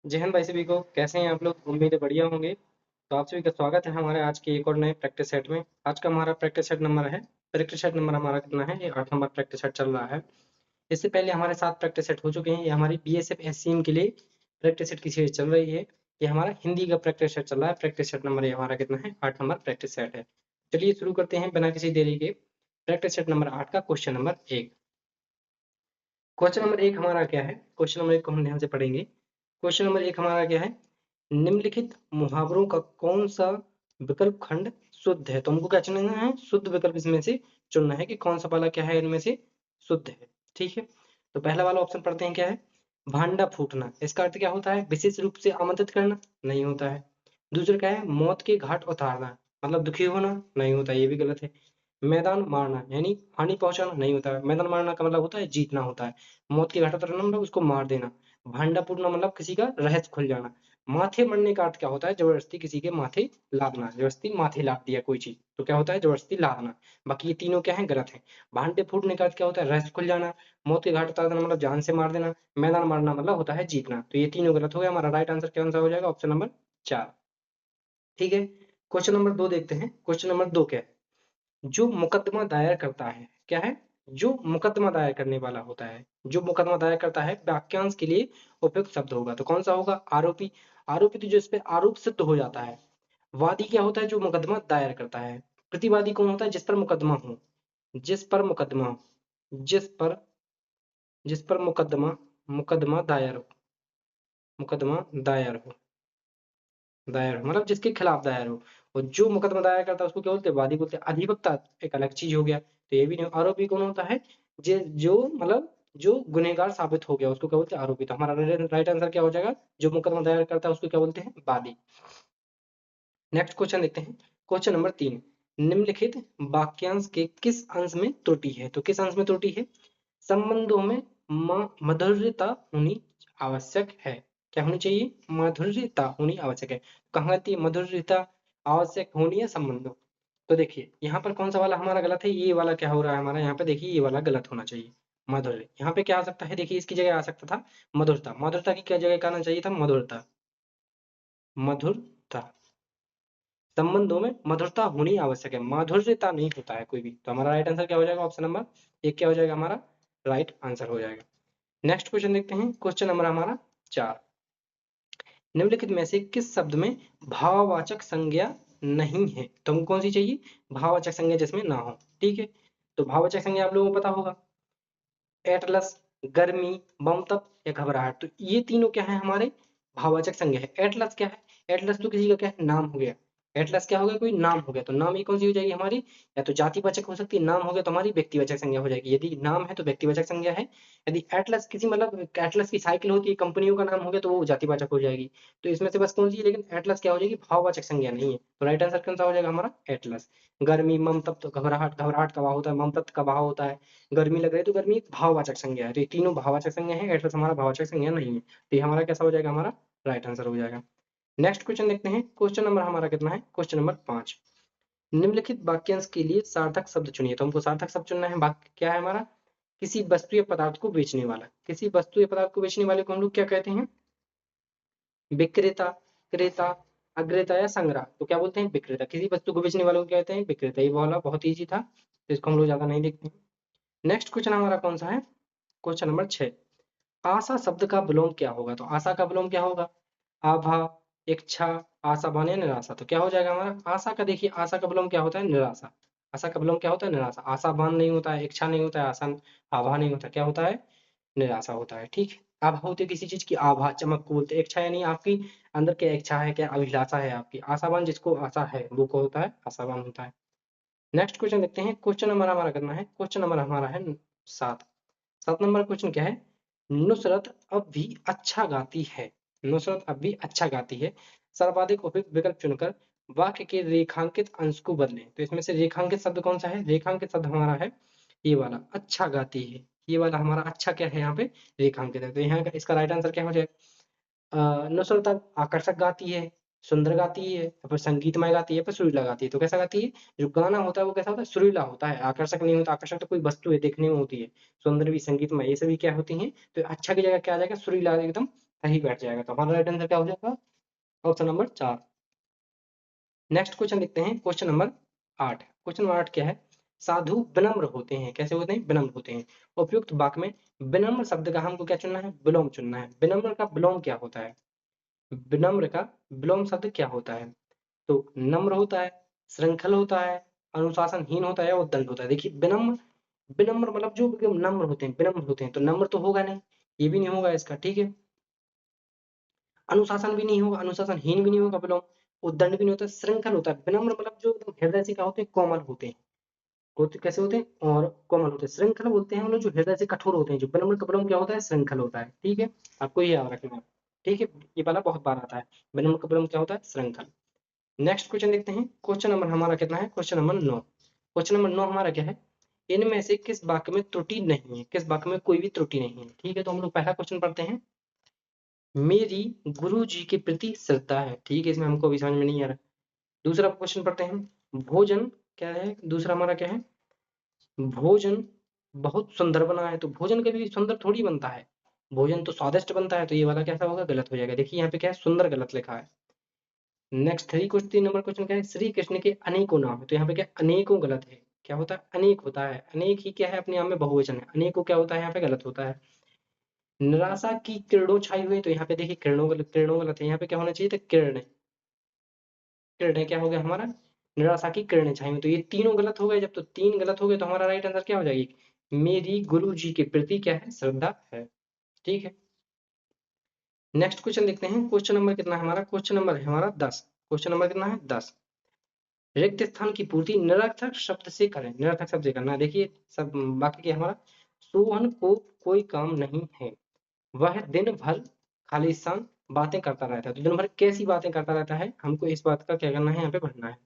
जय हिंद भाई सभी को। कैसे हैं आप लोग? उम्मीद है बढ़िया होंगे। तो आप सभी का स्वागत है हमारे आज के एक और नए प्रैक्टिस सेट में। आज का हमारा प्रैक्टिस सेट नंबर है, प्रैक्टिस सेट नंबर हमारा कितना है? ये 8 नंबर प्रैक्टिस सेट चल रहा है। इससे पहले हमारे 7 प्रैक्टिस सेट हो चुके हैं। ये हमारी बीएसएफ एससीएम के लिए प्रैक्टिस सेट की सीरीज चल रही है। ये हमारा हिंदी का प्रैक्टिस सेट चल रहा है। प्रैक्टिस सेट नंबर ये हमारा कितना है? 8 नंबर प्रैक्टिस सेट है। चलिए शुरू करते हैं बिना किसी देरी के। प्रैक्टिस सेट नंबर 8 का क्वेश्चन नंबर 1। क्वेश्चन नंबर 1 हमारा क्या है? क्वेश्चन नंबर 1 को हम ध्यान से पढ़ेंगे। क्वेश्चन नंबर 1 हमारा क्या है? निम्नलिखित मुहावरों का कौन सा विकल्प खंड शुद्ध है? तो हमको क्या चुनना है? शुद्ध विकल्प इसमें से चुनना है कि कौन सा वाला क्या है इनमें से शुद्ध है। ठीक है, तो पहला वाला ऑप्शन पढ़ते हैं। क्या है? भांडा फूटना, इसका अर्थ क्या होता है? विशेष रूप से आमंत्रित करना, नहीं होता है। दूसरा क्या है? मौत के घाट उतारना, मतलब दुखी होना, नहीं होता, ये भी गलत है। मैदान मारना यानी हानि पहुंचाना, नहीं होता है। मैदान मारना का मतलब होता है जीतना होता है। मौत के घाट उतारना मतलब उसको मार देना। भांडा फूटना मतलब किसी का रहस्य खुल जाना। माथे मरने का अर्थ क्या होता है? जबरदस्ती किसी के माथे लादना, जबरदस्ती माथे लाद दिया कोई चीज तो क्या होता है? जबरदस्ती लादना। बाकी ये तीनों क्या है? गलत है। भांडे फूटने का अर्थ क्या होता है? रहस्य खुल जाना। मौत के घाट उतार देना मतलब जान से मार देना। मैदान मारना मतलब होता है जीतना। तो ये तीनों गलत हो गया। हमारा राइट आंसर क्या आंसर हो जाएगा? Option number 4। ठीक है, क्वेश्चन नंबर 2 देखते हैं। क्वेश्चन नंबर 2 क्या है? जो मुकदमा दायर करता है, क्या है? जो मुकदमा दायर करने वाला होता है, जो मुकदमा दायर करता है, वाक्यांश के लिए उपयुक्त शब्द होगा तो कौन सा होगा? आरोपी। आरोपी तो जो इस पे आरोप सिद्ध हो जाता है। वादी क्या होता है? जो मुकदमा दायर करता है। प्रतिवादी कौन होता है? जिस पर मुकदमा हो, जिस पर मुकदमा हो, जिस पर जिस पर मुकदमा मुकदमा दायर हो, मुकदमा दायर हो, दायर हो मतलब जिसके खिलाफ दायर हो। और जो मुकदमा दायर करता है उसको क्या बोलते हैं? वादी बोलते हैं। अधिवक्ता एक अलग चीज हो गया, तो ये भी नहीं। आरोपी कौन होता है? जो मतलब जो गुनहगार साबित हो गया उसको क्या बोलते हैं? आरोपी। तो हमारा राइट आंसर क्या हो जाएगा? जो मुकदमा दायर करता है उसको क्या बोलते हैं? वादी। नेक्स्ट क्वेश्चन देखते हैं। Question number 3। निम्नलिखित वाक्यांश के किस अंश में त्रुटि है? तो किस अंश में त्रुटि है? संबंधों में मधुरता होनी आवश्यक है। क्या होनी चाहिए? मधुरता होनी आवश्यक है। कहाँ गलती है? मधुरता आवश्यक होनी है संबंधों। तो देखिए यहाँ पर कौन सा वाला हमारा गलत है? ये वाला क्या हो रहा है हमारा? यहाँ पे देखिए ये वाला गलत होना चाहिए। माधुर्य यहाँ पे क्या आ सकता है? देखिए इसकी जगह आ सकता था मधुरता। मधुरता की क्या जगह आना चाहिए था? मधुरता। मधुरता। संबंधों में मधुरता होनी आवश्यक है, माधुर्यता नहीं होता है कोई भी। तो हमारा राइट आंसर क्या हो जाएगा? ऑप्शन नंबर 1 क्या हो जाएगा? हमारा राइट आंसर हो जाएगा। नेक्स्ट क्वेश्चन देखते हैं। क्वेश्चन नंबर हमारा 4। निम्नलिखित में से किस शब्द में भाववाचक संज्ञा नहीं है? तो हमको कौन सी चाहिए? भाववाचक संज्ञा जिसमें ना हो। ठीक है, तो भाववाचक संज्ञा आप लोगों को पता होगा। एटलस, गर्मी, ममतक या घबराहट। तो ये तीनों क्या है? हमारे भाववाचक संज्ञा है। एटलस क्या है? एटलस तो किसी का क्या है? नाम हो गया। एटलस क्या हो गया? कोई नाम हो गया। तो नाम ये कौन सी हो जाएगी हमारी? या तो जातिवाचक हो सकती है, नाम हो गया तो हमारी व्यक्तिवाचक संज्ञा हो जाएगी। यदि नाम है तो व्यक्तिवाचक संज्ञा है। यदि एटलस किसी मतलब एटलस की साइकिल होती है, कंपनियों का नाम हो गया तो वो जातिवाचक हो जाएगी। तो इसमें से बस कौन सी है? लेकिन एटलस क्या हो जाएगी? भाववाचक संज्ञा नहीं है। तो राइट आंसर कौन सा हो जाएगा हमारा? एटलस। गर्मी, ममतक तो घबराहट, घबराहट का भाव होता है, ममतक का भाव होता है। गर्मी लग रही है तो गर्मी एक भाववाचक संज्ञा है। तो ये तीनों भाववाचक संज्ञा है, एटलस हमारा भाववाचक संज्ञा नहीं है। तो ये हमारा कैसा हो जाएगा? हमारा राइट आंसर हो जाएगा। नेक्स्ट क्वेश्चन देखते हैं। क्वेश्चन नंबर हमारा कितना है? Question number 5। निम्नलिखित वाक्यांश के लिए सार्थक शब्द चुनिए। तो हमको सार्थक शब्द चुनना है। वाक्य क्या है हमारा? किसी वस्तु या पदार्थ को बेचने वाला। किसी वस्तु या पदार्थ को बेचने वाले को हम लोग क्या कहते हैं? विक्रेता, क्रेता, अग्रेता या संग्रह। तो क्या बोलते हैं? विक्रेता। किसी वस्तु को बेचने वालों को क्या कहते हैं? विक्रेता। ये वाला बहुत ईजी था तो इसको हम लोग ज्यादा नहीं देखते हैं। नेक्स्ट क्वेश्चन हमारा कौन सा है? Question number 6। आशा शब्द का विलोम क्या होगा? तो आशा का विलोम क्या होगा? आभा, इच्छा, आशावान या निराशा। तो क्या हो जाएगा हमारा? आशा का देखिए आशा का विलोम क्या होता है? निराशा। आशा का विलोम क्या होता है? निराशा। आशावान नहीं होता है, इच्छा नहीं होता है, आशा आभा नहीं होता, क्या होता है? निराशा होता है। ठीक है, आभा होती है किसी चीज की, आभा चमक को बोलते हैं। इच्छा यानी आपकी अंदर क्या इच्छा है, क्या अभिलाषा है आपकी। आशावान जिसको आशा है वो को होता है आशावान होता है। नेक्स्ट क्वेश्चन देखते हैं। क्वेश्चन नंबर हमारा कितना है? क्वेश्चन नंबर हमारा है 7। 7 नंबर क्वेश्चन क्या है? नुसरत अब भी अच्छा गाती है। नुसरत अब भी अच्छा गाती है। सर्वाधिक उपयुक्त विकल्प चुनकर वाक्य के रेखांकित अंश को बदलें। तो इसमें से रेखांकित शब्द कौन सा है? रेखांकित शब्द हमारा है ये वाला, अच्छा गाती है। ये वाला हमारा अच्छा क्या है? यहाँ पे रेखांकित है। तो यहाँ का इसका राइट आंसर क्या हो जाएगा? नुसरत आकर्षक गाती है, सुंदर गाती है, या फिर संगीतमय गाती है, या फिर सुरीला गाती है। तो कैसा गाती है? जो गाना होता है वो कैसा होता है? सुरीला होता है, आकर्षक नहीं होता। आकर्षक तो कोई वस्तु है देखने में होती है, सुंदर भी, संगीतमय, ये सभी क्या होती हैं? तो अच्छा की जगह क्या आ जाएगा? सुरीला एकदम सही बैठ जाएगा। तो हमारा राइट आंसर क्या हो जाएगा? Option number 4। नेक्स्ट क्वेश्चन देखते हैं, क्वेश्चन नंबर 8। क्वेश्चन नंबर 8 क्या है? साधु विनम्र होते हैं। कैसे होते हैं? विनम्र होते हैं। उपयुक्त वाक्य में विनम्र शब्द का हमको क्या चुनना है? विलोम चुनना है। विनम्र का विलोम क्या होता है? विनम्र का विलोम शब्द क्या होता है? तो नम्र होता है, श्रृंखल होता है, अनुशासनहीन होता है और दंड होता है। देखिए विनम्र, विनम्र मतलब जो एकदम नम्र होते हैं, विनम्र होते हैं, तो नम्र तो होगा नहीं, ये भी नहीं होगा इसका, ठीक है। अनुशासन भी नहीं होगा, अनुशासनहीन भी नहीं होगा विलोम, उद्दंड भी नहीं होता, श्रृंखल होता है। विनम्र मतलब जो एकदम हृदय से क्या होते हैं? कोमल होते हैं। कैसे होते हैं? और कोमल होते हैं। श्रृंखल बोलते हैं हम लोग जो हृदय से कठोर होते हैं। जो विनम्र का विलोम क्या होता है? श्रृंखल होता है, ठीक है। आपको ये याद रखना है, ठीक है, ये वाला बहुत बार आता है। विनम्र का विलोम क्या होता है? श्रृंखल। नेक्स्ट क्वेश्चन देखते हैं, क्वेश्चन नंबर हमारा कितना है? Question number 9। क्वेश्चन नंबर 9 हमारा क्या है? इनमें से किस वाक्य में त्रुटि नहीं है? किस वाक्य में कोई भी त्रुटि नहीं है? ठीक है, तो हम लोग पहला क्वेश्चन पढ़ते हैं। मेरी गुरु जी के प्रति श्रद्धा है, ठीक है, इसमें हमको अभी समझ में नहीं आ रहा। दूसरा क्वेश्चन पढ़ते हैं। भोजन क्या है? दूसरा हमारा क्या है? भोजन बहुत सुंदर बना है। तो भोजन कभी सुंदर थोड़ी बनता है, भोजन तो स्वादिष्ट बनता है। तो ये वाला कैसा होगा? गलत हो जाएगा। देखिए यहाँ पे क्या है? सुंदर गलत लिखा है। नेक्स्ट 3 नंबर क्वेश्चन क्या है? श्री कृष्ण के अनेकों नाम है। तो यहाँ पे क्या? अनेकों गलत है। क्या होता है? अनेक होता है। अनेक ही क्या है? अपने आप में बहुवचन है। अनेकों क्या होता है? यहाँ पे गलत होता है। निराशा की किरणों छाई हुई। तो यहाँ पे देखिए किरणों गलत, किरणों गलत है। यहाँ पे क्या होना चाहिए था? किरण। किरण क्या हो गया हमारा? निराशा की किरणें छाई हुई। तो ये तीनों गलत हो गए। जब तो तीन गलत हो गए तो हमारा राइट आंसर क्या हो जाएगी? मेरी गुरु जी के प्रति क्या है? श्रद्धा है, ठीक है। नेक्स्ट क्वेश्चन देखते हैं। क्वेश्चन नंबर कितना है हमारा? क्वेश्चन नंबर है हमारा 10। क्वेश्चन नंबर कितना है? 10। रिक्त स्थान की पूर्ति निरर्थक शब्द से करें। निरर्थक शब्द से करना है। देखिए सब बाकी क्या हमारा? सोहन को कोई काम नहीं है, वह दिन भर खालिस्तान बातें करता रहता है। तो दिन भर कैसी बातें करता रहता है? हमको इस बात का क्या करना है? यहाँ पे पढ़ना है।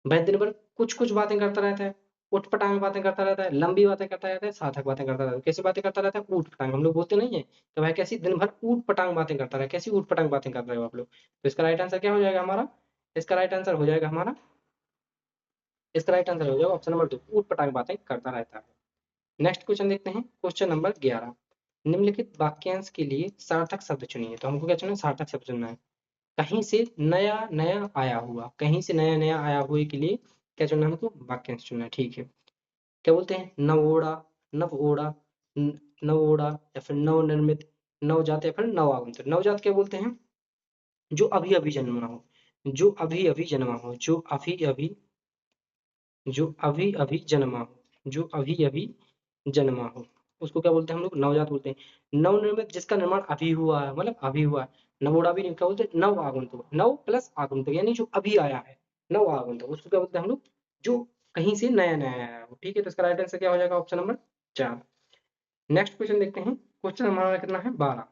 वह दिन भर कुछ कुछ बातें करता रहता है, उठपटांग बातें करता रहता है, लंबी बातें करता रहता है, सार्थक बातें करता रहता है। कैसी बातें करता रहता है? ऊट-पटांग। हम लोग बोलते नहीं है तो वह कैसी दिन भर ऊट-पटांग बातें करता रहे। कैसी ऊट-पटांग बातें कर रहे हो आप लोग? तो इसका राइट आंसर क्या हो जाएगा हमारा? इसका राइट आंसर हो जाएगा हमारा, इसका राइट आंसर हो जाएगा ऑप्शन नंबर 2, ऊट-पटांग बातें करता रहता है। नेक्स्ट क्वेश्चन देखते हैं, क्वेश्चन नंबर 11। निम्नलिखित वाक्यांश के लिए सार्थक शब्द चुनिए। तो हमको क्या चुनना है? सार्थक शब्द चुनना है। कहीं से नया नया आया हुआ, कहीं से नया नया आया हुए के लिए क्या चुनना है हमको? वाक्यांश चुनना है, ठीक है। क्या बोलते हैं? नवोढ़ा, नवओढ़ा, नवओढ़ा या फिर नवनिर्मित, नवजात या फिर नवागंतुक। नवजात क्या बोलते हैं? जो अभी अभी जन्मा हो, जो अभी अभी जन्मा हो, जो अभी अभी, जो अभी अभी जन्मा हो, जो अभी अभी जन्मा हो, उसको क्या बोलते हैं हम लोग? नवजात बोलते हैं। नवनिर्मित जिसका निर्माण अभी हुआ है, मतलब अभी हुआ है। नवोढ़ा भी नहीं, क्या बोलते हैं? नव आगंतुक, नव प्लस आगंतुक यानी जो अभी आया है, नव आगंतुक, उसको क्या बोलते हैं हम लोग? जो कहीं से नया नया आया हो, ठीक है। तो इसका राइट आंसर क्या हो जाएगा? Option number 4। नेक्स्ट क्वेश्चन देखते हैं। क्वेश्चन हमारा कितना है? 12।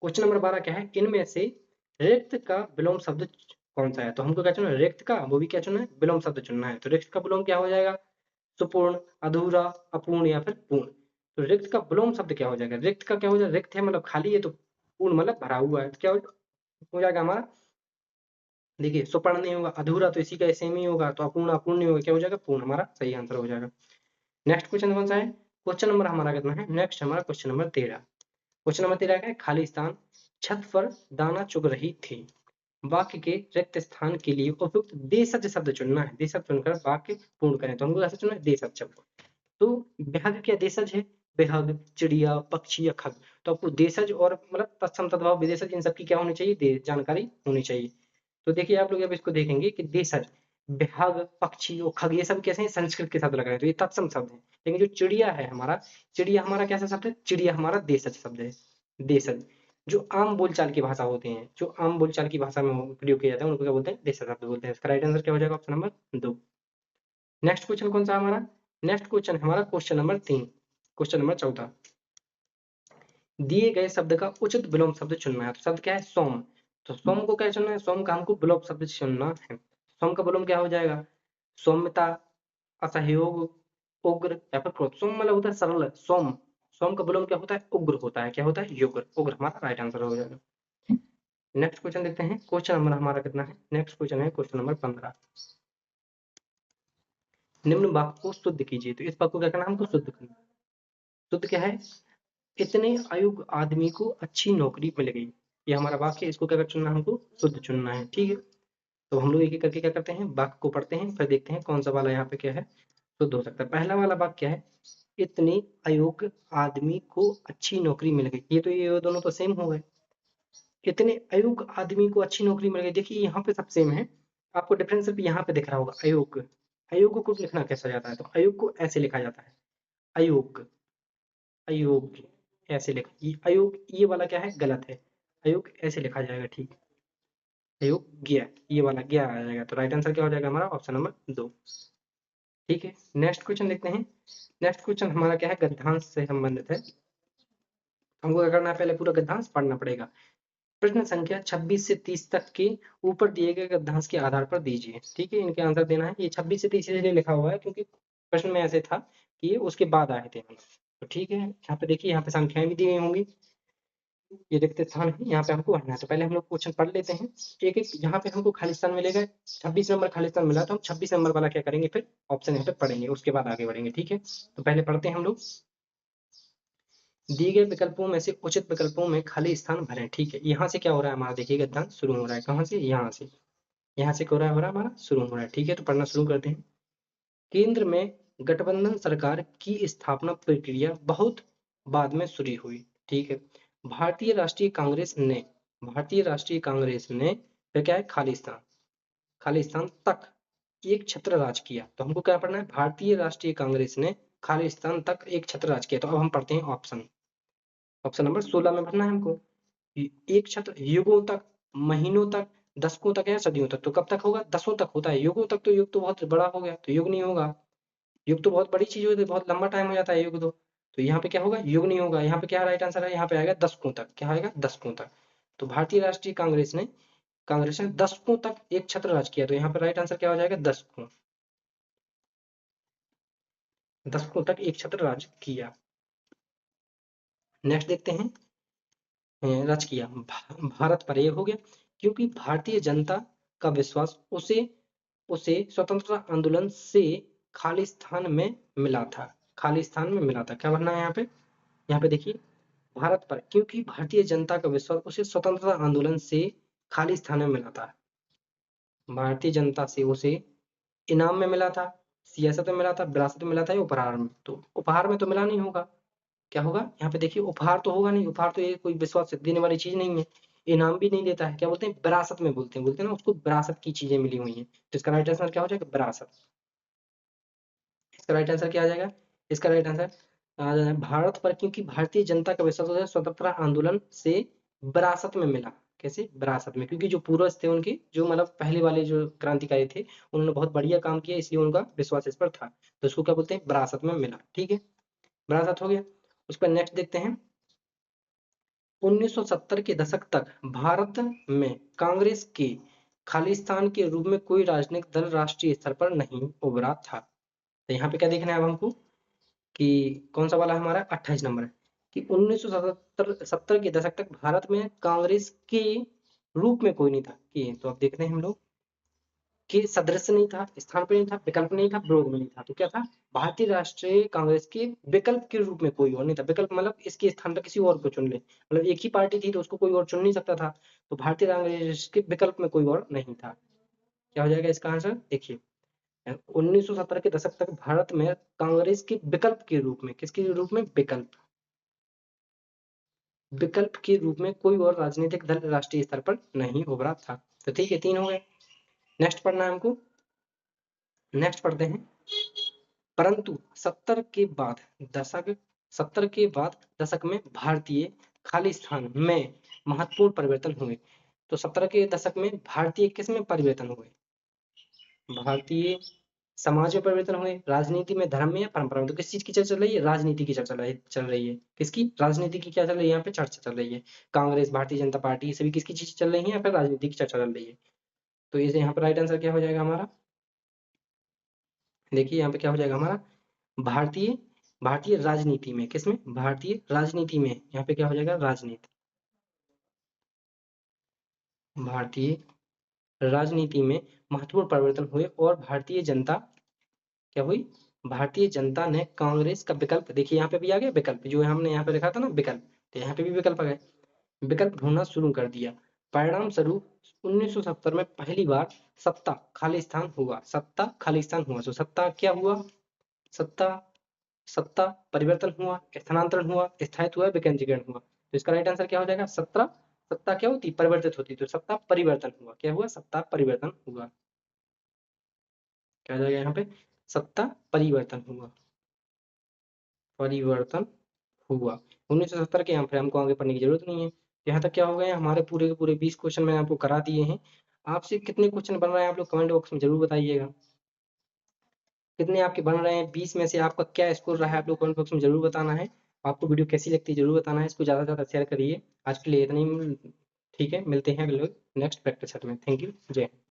क्वेश्चन नंबर 12 क्या है? इनमें से रिक्त का विलोम शब्द कौन सा है? तो हमको क्या चुनना है? रिक्त का, वो भी क्या चुनना है? विलोम शब्द चुनना है। तो रिक्त का विलोम क्या हो जाएगा? सुपूर्ण, अधूरा, अपूर्ण या फिर पूर्ण। तो रिक्त का विलोम शब्द क्या हो जाएगा? रिक्त का क्या हो जाएगा? रिक्त है मतलब खाली है, तो पूर्ण मतलब भरा हुआ है। तो क्या हो जाएगा हमारा? देखिए सुपर्ण नहीं होगा, अधूरा तो इसी का सेम ही होगा, तो अपूर्ण अपूर्ण नहीं होगा, क्या हो जाएगा? पूर्ण हमारा सही आंसर हो जाएगा। नेक्स्ट क्वेश्चन कौन सा है? क्वेश्चन नंबर हमारा कितना है? नेक्स्ट हमारा क्वेश्चन नंबर 13। क्वेश्चन नंबर 13 का है? खाली स्थान, छत पर दाना चुग रही थी। वाक्य के रिक्त स्थान के लिए उपयुक्त देशज शब्द चुनना है। देशज चुनकर वाक्य पूर्ण करें। तो हमको कैसे चुनना है? देशज शब्द। तो बेहद क्या देशज है? बेहद, चिड़िया, पक्षी या खग। तो आपको देशज और मतलब तत्सम तद्भव विदेशज इन सब की क्या होनी चाहिए? जानकारी होनी चाहिए। तो देखिए आप लोग अब इसको देखेंगे कि देशज, बेहद, पक्षी और खग ये सब कैसे हैं? संस्कृत के शब्द लग रहे हैं, तो ये तत्सम शब्द हैं। लेकिन जो चिड़िया है हमारा, चिड़िया हमारा कैसा शब्द है? चिड़िया हमारा देशज शब्द है। देशज जो आम बोलचाल की भाषा होते हैं, जो आम बोलचाल की भाषा में प्रयोग किया जाता है, उनको क्या बोलते हैं? देशज शब्द बोलते हैं। इसका राइट आंसर क्या हो जाएगा? Option number 2। नेक्स्ट क्वेश्चन कौन सा हमारा? नेक्स्ट क्वेश्चन हमारा क्वेश्चन नंबर 3। Question number 14। दिए गए शब्द का उचित विलोम शब्द चुनना है। तो शब्द क्या है? सोम। तो सोम को क्या चुनना है? सोम का हमको विलोम शब्द चुनना है। सोम का विलोम क्या हो जाएगा? सौम्यता, असहयोग, उग्र या फिर क्रोध। सोम मतलब होता है सरल। सोम, सोम का विलोम क्या होता है? उग्र होता है। क्या होता है? उग्र। उग्र हमारा राइट आंसर हो जाएगा। नेक्स्ट क्वेश्चन देखते हैं। क्वेश्चन नंबर हमारा कितना है? नेक्स्ट क्वेश्चन है क्वेश्चन नंबर 15। निम्न वाक्य को शुद्ध कीजिए। तो इस वाक्य को क्या करना है? हमको शुद्ध करना। शुद्ध क्या है? इतने अयोग्य आदमी को अच्छी नौकरी मिल गई। ये हमारा वाक्य है, इसको क्या चुनना है, हमको शुद्ध चुनना है। ठीक है, तो हम लोग एक एक करके क्या करते हैं, वाक्य को पढ़ते हैं, फिर देखते हैं कौन सा वाला यहाँ पे क्या है शुद्ध हो सकता है। पहला वाला वाक्य क्या है, इतने अयोग्य आदमी को अच्छी नौकरी मिल गई। ये तो ये दोनों तो सेम हो गए। इतने अयोग्य आदमी को अच्छी नौकरी मिल गई, देखिए यहाँ पे सब सेम है, आपको डिफरेंस सिर्फ यहाँ पे दिख रहा होगा। अयोग्य, अयोग्य को लिखना कैसा जाता है, तो अयोग्य को ऐसे लिखा जाता है, अयोग्य, अयोग्य ऐसे लिखा, ये अयोग्य ये वाला क्या है, गलत है, अयोग्य ऐसे लिखा जाएगा। ठीक है, अयोग्य ये वाला ज्ञ आ जाएगा, तो राइट आंसर क्या हो जाएगा हमारा, ऑप्शन नंबर 2। ठीक है, नेक्स्ट क्वेश्चन देखते हैं। नेक्स्ट क्वेश्चन हमारा क्या है, गद्यांश से संबंधित है। हमको क्या करना है, पहले पूरा गद्यांश पढ़ना पड़ेगा। प्रश्न संख्या 26 से 30 तक के ऊपर दिए गए गद्यांश के आधार पर दीजिए। ठीक है, इनके आंसर देना है। ये 26 से 30 इसलिए लिखा हुआ है क्योंकि प्रश्न में ऐसे था कि ये उसके बाद आए थे। तो ठीक है, यहाँ पे देखिए, यहाँ पे संख्याएं भी दी गई होंगी, ये रिक्त स्थान है, यहाँ पे हमको भरना है। तो पहले हम लोग क्वेश्चन पढ़ लेते हैं एक एक। यहाँ पे हमको खाली स्थान मिलेगा, 26 नंबर खाली स्थान मिला, तो हम 26 नंबर वाला क्या करेंगे, फिर ऑप्शन यहाँ पे पढ़ेंगे, उसके बाद आगे बढ़ेंगे। ठीक है, तो पहले पढ़ते हैं हम लोग। दिए गए विकल्पों में से उचित विकल्पों में खाली स्थान भरें। ठीक है, यहाँ से क्या हो रहा है हमारा, देखिए गद्यांश शुरू हो रहा है, कहाँ से, यहाँ से, यहाँ से क्या हो रहा है हमारा, शुरू हो रहा है। ठीक है, तो पढ़ना शुरू करते हैं। केंद्र में गठबंधन सरकार की स्थापना प्रक्रिया बहुत बाद में शुरू हुई। ठीक है, भारतीय राष्ट्रीय कांग्रेस ने, भारतीय राष्ट्रीय कांग्रेस ने फिर क्या है, खालिस्तान, खालिस्तान तक एक छत्र राज किया। तो हमको क्या पढ़ना है, भारतीय राष्ट्रीय कांग्रेस ने खालिस्तान तक एक छत्र राज किया। तो अब हम पढ़ते हैं ऑप्शन, ऑप्शन नंबर 16 में भरना है हमको। एक छत्र युगों तक, महीनों तक, दशकों तक या सदियों तक, तो कब तक होगा, दसों तक होता है। युगों तक तो युग तो बहुत बड़ा हो गया, तो युग नहीं होगा, युग तो बहुत बड़ी चीज होती है, बहुत लंबा टाइम हो जाता है युग तो यहाँ पे क्या होगा, युग नहीं होगा। यहाँ पे क्या राइट आंसर है, यहाँ पे आएगा दशकों तक, क्या आएगा, दशकों तक। तो भारतीय राष्ट्रीय कांग्रेस ने दशकों तक एक छत्र राज किया, तो यहाँ पे राइट आंसर क्या हो जाएगा, दशकों, दशकों तक एक छत्र राज किया। नेक्स्ट देखते हैं, राज किया भारत पर, ये हो गया। क्योंकि भारतीय जनता का विश्वास उसे उसे स्वतंत्रता आंदोलन से खालिस्तान में मिला था, खालिस्तान में मिला था। क्या बनना है यहाँ पे देखिए, भारत पर, क्योंकि भारतीय जनता का विश्वास उसे स्वतंत्रता आंदोलन से खालिस्तान में मिला था। भारतीय जनता से उसे इनाम में मिला था, सियासत में मिला था, विरासत में मिला था या उपहार में, तो उपहार में तो मिला नहीं होगा। क्या होगा, यहाँ पे देखिए उपहार तो होगा नहीं, उपहार तो ये कोई विश्वास देने वाली चीज नहीं है, इनाम भी नहीं देता है। क्या बोलते हैं, विरासत में बोलते हैं ना उसको, विरासत की चीजें मिली हुई हैं। तो इसका राइट आंसर क्या हो जाएगा, विरासत। इसका राइट आंसर क्या आ जाएगा, इसका राइट आंसर आ जाएगा भारत पर, क्योंकि भारतीय जनता का विश्वास स्वतंत्रता आंदोलन से विरासत में मिला। कैसे, विरासत में, क्योंकि जो पूर्वज थे उनके, जो मतलब पहले वाले जो क्रांतिकारी थे, उन्होंने बहुत बढ़िया काम किया, इसलिए उनका विश्वास इस पर था, तो इसको क्या बोलते हैं, विरासत में मिला। ठीक है, विरासत हो गया। उस पर नेक्स्ट देखते हैं। 1970 के दशक तक भारत में कांग्रेस के खालिस्तान के रूप में कोई राजनीतिक दल राष्ट्रीय स्तर पर नहीं उभरा था। तो यहाँ पे क्या देखना है अब हमको, कि कौन सा वाला हमारा 28 नंबर है, कि 1970 के दशक तक भारत में कांग्रेस के रूप में कोई नहीं था। कि तो अब देखते हैं हम लोग, कि सदस्य नहीं था, स्थान पर नहीं था, विकल्प नहीं था, विरोध में नहीं था, तो क्या था, भारतीय राष्ट्रीय कांग्रेस के विकल्प के रूप में कोई और नहीं था। विकल्प मतलब इसके स्थान पर किसी और को चुन ले, मतलब एक ही पार्टी थी तो उसको कोई और चुन नहीं सकता था, तो भारतीय कांग्रेस के विकल्प में कोई और नहीं था। क्या हो जाएगा इसका आंसर, देखिए 1970 के दशक तक भारत में कांग्रेस के विकल्प के रूप में, किसके रूप में, विकल्प, विकल्प के रूप में कोई और राजनीतिक दल राष्ट्रीय स्तर पर नहीं उभरा था। तो ठीक है, 3 हो गए। नेक्स्ट पढ़ना है हमको, नेक्स्ट पढ़ते हैं। परंतु 70 के बाद दशक में भारतीय खालिस्तान में महत्वपूर्ण परिवर्तन हुए। तो 70 के दशक में भारतीय किस में परिवर्तन हुए, भारतीय समाज में परिवर्तन हुए, राजनीति में, धर्म में या परंपरा में। तो किस चीज की चर्चा चल रही है, राजनीति की चर्चा चल रही है। किसकी, राजनीति की क्या चल रही है, यहाँ पे चर्चा चल रही है। कांग्रेस, भारतीय जनता पार्टी, ये सभी किसकी चीज चल रही है, यहाँ पे राजनीति की चर्चा चल रही है। तो इसे यहाँ पर राइट आंसर क्या हो जाएगा हमारा, देखिए यहाँ पे क्या हो जाएगा हमारा, भारतीय, भारतीय राजनीति में, किसमें, भारतीय राजनीति में, यहाँ पे क्या हो जाएगा, राजनीति, भारतीय राजनीति में महत्वपूर्ण परिवर्तन हुए और भारतीय जनता क्या हुई, भारतीय जनता ने कांग्रेस का विकल्प, देखिए यहाँ पे भी आ गया विकल्प, जो हमने यहाँ पे लिखा था ना विकल्प, तो यहाँ पे भी विकल्प आ गया, विकल्प ढूंढना शुरू कर दिया। परिणाम स्वरूप 1970 में पहली बार सत्ता खालिस्तान हुआ, सत्ता खालिस्तान हुआ। तो सत्ता क्या हुआ? सत्ता सत्ता परिवर्तन हुआ, स्थानांतरण हुआ, स्थायित्व हुआ, विकेंद्रीकरण हुआ। तो इसका राइट आंसर क्या हो जाएगा? सत्ता। सत्ता क्या होती? परिवर्तित होती, तो सत्ता परिवर्तन हुआ। क्या हुआ? सत्ता परिवर्तन हुआ। क्या हो जाएगा यहाँ पे? सत्ता परिवर्तन हुआ, परिवर्तन हुआ। 1970 के यहाँ पे हमको आगे पढ़ने की जरूरत नहीं है। यहाँ तक क्या हो गए? हमारे पूरे के पूरे 20 क्वेश्चन मैंने आपको करा दिए हैं। आपसे कितने क्वेश्चन बन रहे हैं आप लोग कमेंट बॉक्स में जरूर बताइएगा। कितने आपके बन रहे हैं? 20 में से आपका क्या स्कोर रहा है? आप लोग कमेंट बॉक्स में जरूर बताना है। आपको वीडियो कैसी लगती है जरूर बताना है। इसको ज़्यादा से ज़्यादा शेयर करिए। आज के लिए इतना ही। ठीक है, मिलते हैं अगले नेक्स्ट प्रैक्टिस सेट में। Thank you. जय हिंद।